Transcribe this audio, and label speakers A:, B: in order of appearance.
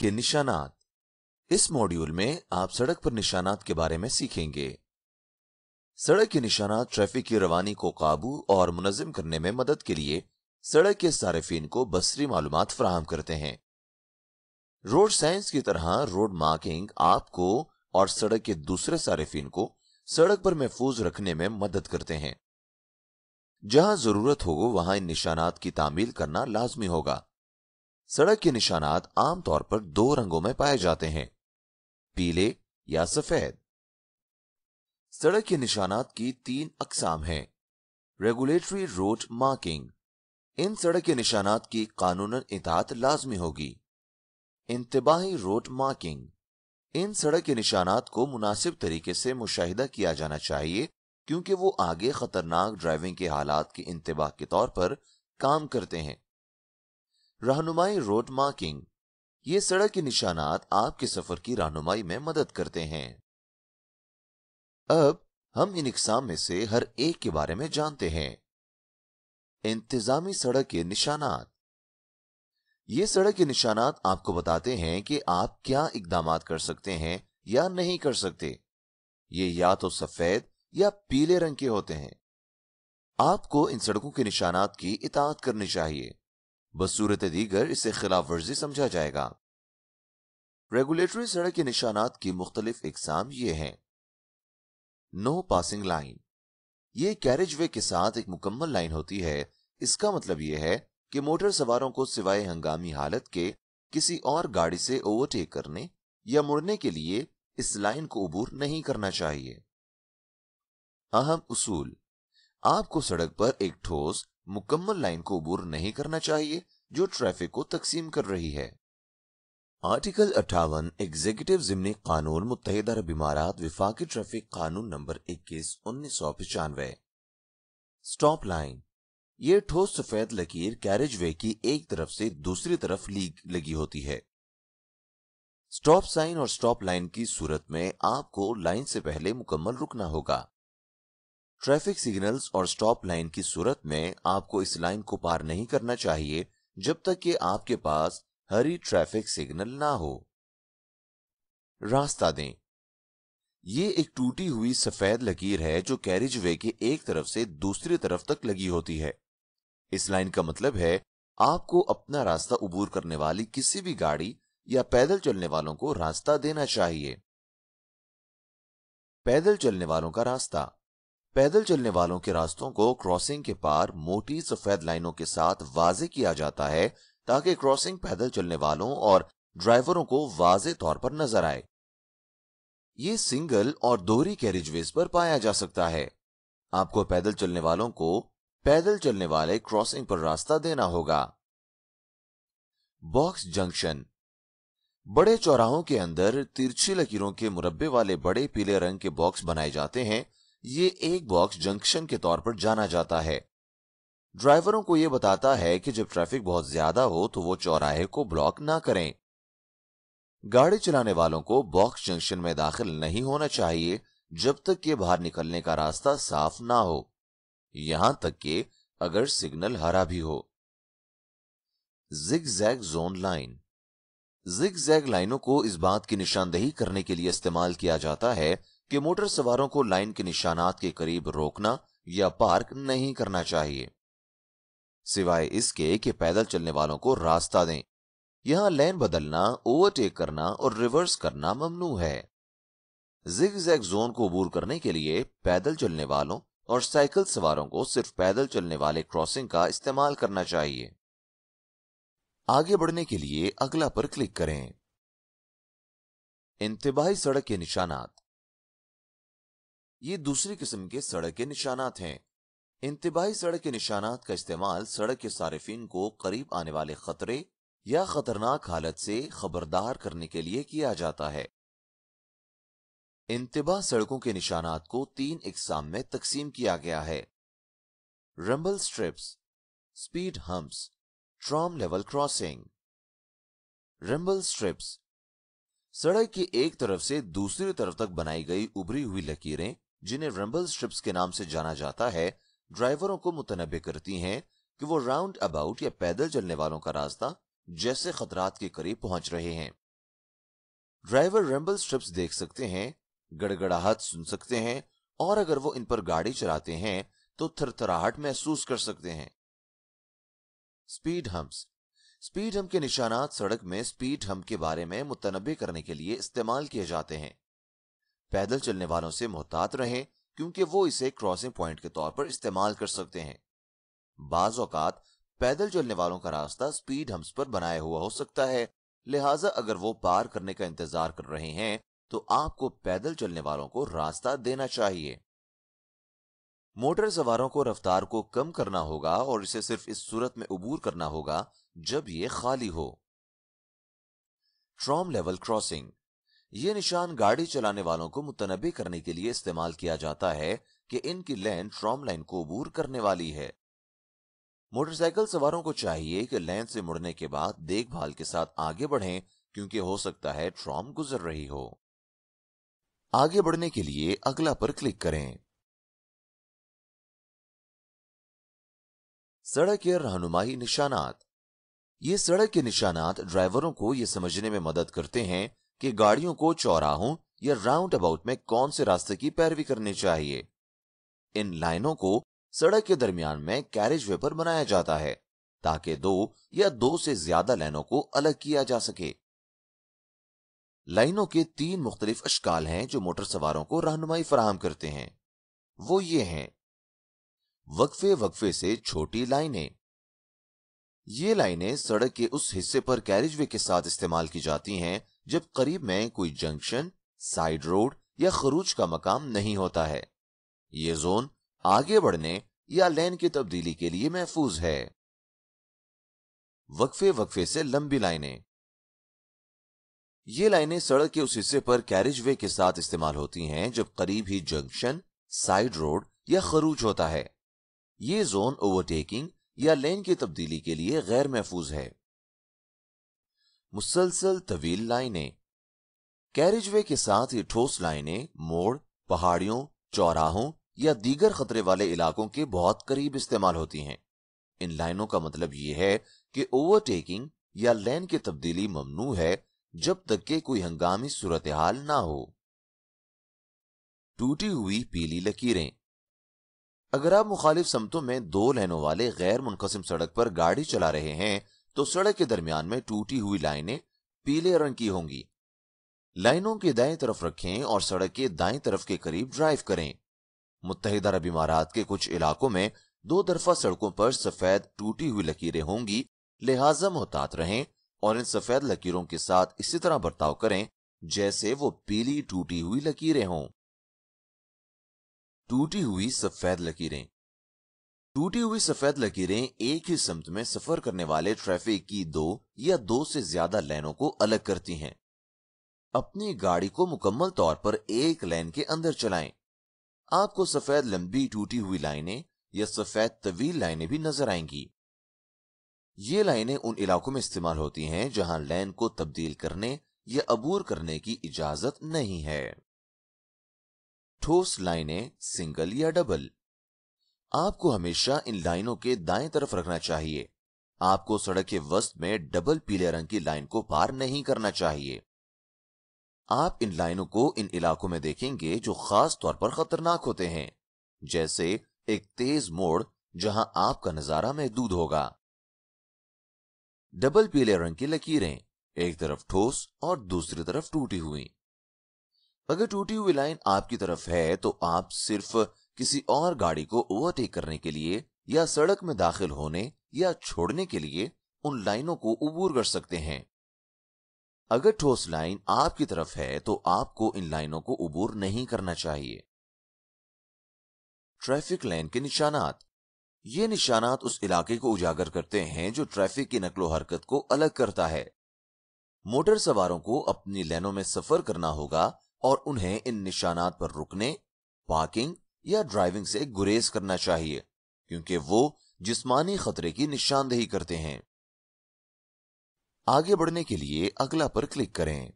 A: के निशानात। इस मॉड्यूल में आप सड़क पर निशानात के बारे में सीखेंगे। सड़क के निशानात ट्रैफिक की रवानी को काबू और मुनज़्ज़म करने में मदद के लिए सड़क के सारिफीन को बसरी मालूमात फराहम करते हैं। रोड साइंस की तरह रोड मार्किंग आपको और सड़क के दूसरे सारिफीन को सड़क पर महफूज रखने में मदद करते हैं। जहां जरूरत हो वहां इन निशानात की तामील करना लाजमी होगा। सड़क के निशानात आमतौर पर दो रंगों में पाए जाते हैं, पीले या सफेद। सड़क के निशानात की तीन अकसाम हैं। रेगुलेटरी रोड मार्किंग, इन सड़क के निशानात की कानूनन इताअत लाजमी होगी। इंतबाही रोड मार्किंग, इन सड़क के निशानात को मुनासिब तरीके से मुशाहिदा किया जाना चाहिए क्योंकि वो आगे खतरनाक ड्राइविंग के हालात की इंतबाह के तौर पर काम करते हैं। रहनुमाई रोड मार्किंग, ये सड़क के निशानात आपके सफर की रहनुमाई में मदद करते हैं। अब हम इन इकसाम में से हर एक के बारे में जानते हैं। इंतजामी सड़क के निशानात, ये सड़क के निशानात आपको बताते हैं कि आप क्या इकदामात कर सकते हैं या नहीं कर सकते। ये या तो सफेद या पीले रंग के होते हैं। आपको इन सड़कों के निशानात की इताअत करनी चाहिए, बसूरत दीगर इसे खिलाफ वर्जी समझा जाएगा। रेगुलेटरी सड़क के निशानात की मुख्तलिफ इकसाम ये हैं। नो पासिंग लाइन, ये कैरेज वे के साथ एक मुकम्मल लाइन होती है। इसका मतलब यह है कि मोटर सवारों को सिवाय हंगामी हालत के किसी और गाड़ी से ओवरटेक करने या मुड़ने के लिए इस लाइन को अबूर नहीं करना चाहिए। अहम उसूल, आपको सड़क पर एक ठोस मुकम्मल लाइन को अबूर नहीं करना चाहिए जो ट्रैफिक को तकसीम कर रही है। आर्टिकल 58 एग्जीक्यूटिव ज़िमनी कानून मुत्तहिदा अरब इमारात विफाकी ट्रैफिक कानून नंबर 21 1995। स्टॉप लाइन, ये ठोस सफेद लकीर कैरेज वे की एक तरफ से दूसरी तरफ लगी होती है। स्टॉप साइन और स्टॉप लाइन की सूरत में आपको लाइन से पहले मुकम्मल रुकना होगा। ट्रैफिक सिग्नल्स और स्टॉप लाइन की सूरत में आपको इस लाइन को पार नहीं करना चाहिए जब तक कि आपके पास हरी ट्रैफिक सिग्नल ना हो। रास्ता दें, ये एक टूटी हुई सफेद लकीर है जो कैरेज वे के एक तरफ से दूसरी तरफ तक लगी होती है। इस लाइन का मतलब है आपको अपना रास्ता अबूर करने वाली किसी भी गाड़ी या पैदल चलने वालों को रास्ता देना चाहिए। पैदल चलने वालों का रास्ता, पैदल चलने वालों के रास्तों को क्रॉसिंग के पार मोटी सफेद लाइनों के साथ वाज़े किया जाता है ताकि क्रॉसिंग पैदल चलने वालों और ड्राइवरों को वाज़े तौर पर नजर आए। ये सिंगल और दोहरी कैरिजवेज पर पाया जा सकता है। आपको पैदल चलने वालों को पैदल चलने वाले क्रॉसिंग पर रास्ता देना होगा। बॉक्स जंक्शन, बड़े चौराहों के अंदर तिरछी लकीरों के मुरब्बे वाले बड़े पीले रंग के बॉक्स बनाए जाते हैं। ये एक बॉक्स जंक्शन के तौर पर जाना जाता है। ड्राइवरों को यह बताता है कि जब ट्रैफिक बहुत ज्यादा हो तो वो चौराहे को ब्लॉक ना करें। गाड़ी चलाने वालों को बॉक्स जंक्शन में दाखिल नहीं होना चाहिए जब तक कि बाहर निकलने का रास्ता साफ ना हो, यहां तक कि अगर सिग्नल हरा भी हो। जिग-जैग जोन लाइन, जिग-जैग लाइनों को इस बात की निशानदेही करने के लिए इस्तेमाल किया जाता है कि मोटर सवारों को लाइन के निशानात के करीब रोकना या पार्क नहीं करना चाहिए, सिवाय इसके कि पैदल चलने वालों को रास्ता दें। यहां लेन बदलना, ओवरटेक करना और रिवर्स करना ममनू है। जिग-जैग जोन को अबूर करने के लिए पैदल चलने वालों और साइकिल सवारों को सिर्फ पैदल चलने वाले क्रॉसिंग का इस्तेमाल करना चाहिए। आगे बढ़ने के लिए अगला पर क्लिक करें। इंतबाही सड़क के निशानात, ये दूसरी किस्म के सड़क के निशानात हैं। इंतबाही सड़क के निशानात का इस्तेमाल सड़क के सारिफीन को करीब आने वाले खतरे या खतरनाक हालत से खबरदार करने के लिए किया जाता है। इंतबाह सड़कों के निशानात को तीन इकसाम में तकसीम किया गया है। Rumble strips, speed humps, tram level crossing. Rumble strips, सड़क की एक तरफ से दूसरी तरफ तक बनाई गई उभरी हुई लकीरें जिन्हें रंबल स्ट्रिप्स के नाम से जाना जाता है, ड्राइवरों को मुतनब्बे करती हैं कि वो राउंड अबाउट या पैदल चलने वालों का रास्ता जैसे खतरात के करीब पहुंच रहे हैं ड्राइवर रैम्बल स्ट्रिप्स देख सकते हैं, गड़गड़ाहट सुन सकते हैं और अगर वो इन पर गाड़ी चलाते हैं तो थरथराहट महसूस कर सकते हैं। Speed humps. स्पीड हम्प के निशानात सड़क में स्पीड हम्प के बारे में मुतनब्बे करने के लिए इस्तेमाल किए जाते हैं। पैदल चलने वालों से मुहतात रहें क्योंकि वो इसे क्रॉसिंग पॉइंट के तौर पर इस्तेमाल कर सकते हैं। बाज़ औक़ात पैदल चलने वालों का रास्ता स्पीड हम्प्स पर बनाया हुआ हो सकता है, लिहाजा अगर वो पार करने का इंतजार कर रहे हैं तो आपको पैदल चलने वालों को रास्ता देना चाहिए। मोटर सवारों को रफ्तार को कम करना होगा और इसे सिर्फ इस सूरत में अबूर करना होगा जब ये खाली हो। ट्रॉम लेवल क्रॉसिंग। ये निशान गाड़ी चलाने वालों को मुतनब्बे करने के लिए इस्तेमाल किया जाता है कि इनकी लेन ट्रॉम लाइन को अबूर करने वाली है। मोटरसाइकिल सवारों को चाहिए कि लेन से मुड़ने के बाद देखभाल के साथ आगे बढ़ें क्योंकि हो सकता है ट्रॉम गुजर रही हो। आगे बढ़ने के लिए अगला पर क्लिक करें। सड़क के रहनुमाई निशानात। ये सड़क के निशानात ड्राइवरों को यह समझने में मदद करते हैं कि गाड़ियों को चौराहों या राउंड अबाउट में कौन से रास्ते की पैरवी करनी चाहिए। इन लाइनों को सड़क के दरमियान में कैरेज वे पर बनाया जाता है ताकि दो या दो से ज्यादा लाइनों को अलग किया जा सके। लाइनों के तीन मुख्तलिफ अशकाल हैं जो मोटर सवारों को रहनुमाई फराहम करते हैं। वो ये हैं: वक्फे वक्फे से छोटी लाइनें। ये लाइनें सड़क के उस हिस्से पर कैरिजवे के साथ इस्तेमाल की जाती हैं जब करीब में कोई जंक्शन, साइड रोड या खरूज का मकाम नहीं होता है। ये जोन आगे बढ़ने या लेन की तब्दीली के लिए महफूज है। वक्फे वक्फे से लंबी लाइनें। ये लाइनें सड़क के उस हिस्से पर कैरिजवे के साथ इस्तेमाल होती हैं जब करीब ही जंक्शन, साइड रोड या खरूज होता है। ये जोन ओवरटेकिंग या लेन की तब्दीली के लिए गैर महफूज है। मुसलसल तवील लाइनें। कैरिजवे के साथ ये ठोस लाइनें मोड़, पहाड़ियों, चौराहों या दीगर खतरे वाले इलाकों के बहुत करीब इस्तेमाल होती हैं। इन लाइनों का मतलब यह है कि ओवरटेकिंग या लेन की तब्दीली ममनू है जब तक कि कोई हंगामी सूरत हाल ना हो। टूटी हुई पीली लकीरें। अगर आप मुखालिफ समतों में दो लाइनों वाले गैर मुनकसिम सड़क पर गाड़ी चला रहे हैं तो सड़क के दरमियान में टूटी हुई लाइनें पीले रंग की होंगी। लाइनों के दाएं तरफ रखें और सड़क के दाएं तरफ के करीब ड्राइव करें। मुत्तहिदा अरब इमारात के कुछ इलाकों में दो तरफा सड़कों पर सफेद टूटी हुई लकीरें होंगी, लिहाजा मुहतात रहें और इन सफेद लकीरों के साथ इसी तरह बर्ताव करें जैसे वो पीली टूटी हुई लकीरें हों। टूटी हुई सफेद लकीरें। टूटी हुई सफेद लकीरें एक ही समत में सफर करने वाले ट्रैफिक की दो या दो से ज्यादा लाइनों को अलग करती हैं। अपनी गाड़ी को मुकम्मल तौर पर एक लाइन के अंदर चलाएं। आपको सफेद लंबी टूटी हुई लाइनें या सफेद तवील लाइनें भी नजर आएंगी। ये लाइनें उन इलाकों में इस्तेमाल होती हैं जहां लाइन को तब्दील करने या अबूर करने की इजाजत नहीं है। ठोस लाइनें सिंगल या डबल। आपको हमेशा इन लाइनों के दाएं तरफ रखना चाहिए। आपको सड़क के वस्त में डबल पीले रंग की लाइन को पार नहीं करना चाहिए। आप इन लाइनों को इन इलाकों में देखेंगे जो खास तौर पर खतरनाक होते हैं, जैसे एक तेज मोड़ जहां आपका नजारा महदूद होगा। डबल पीले रंग की लकीरें, एक तरफ ठोस और दूसरी तरफ टूटी हुई। अगर टूटी हुई लाइन आपकी तरफ है तो आप सिर्फ किसी और गाड़ी को ओवरटेक करने के लिए या सड़क में दाखिल होने या छोड़ने के लिए उन लाइनों को अबूर कर सकते हैं। अगर ठोस लाइन आपकी तरफ है तो आपको इन लाइनों को अबूर नहीं करना चाहिए। ट्रैफिक लाइन के निशानात। ये निशानात उस इलाके को उजागर करते हैं जो ट्रैफिक की नकलो हरकत को अलग करता है। मोटर सवारों को अपनी लाइनों में सफर करना होगा और उन्हें इन निशानात पर रुकने, पार्किंग या ड्राइविंग से गुरेज करना चाहिए क्योंकि वो जिस्मानी खतरे की निशानदेही करते हैं। आगे बढ़ने के लिए अगला पर क्लिक करें।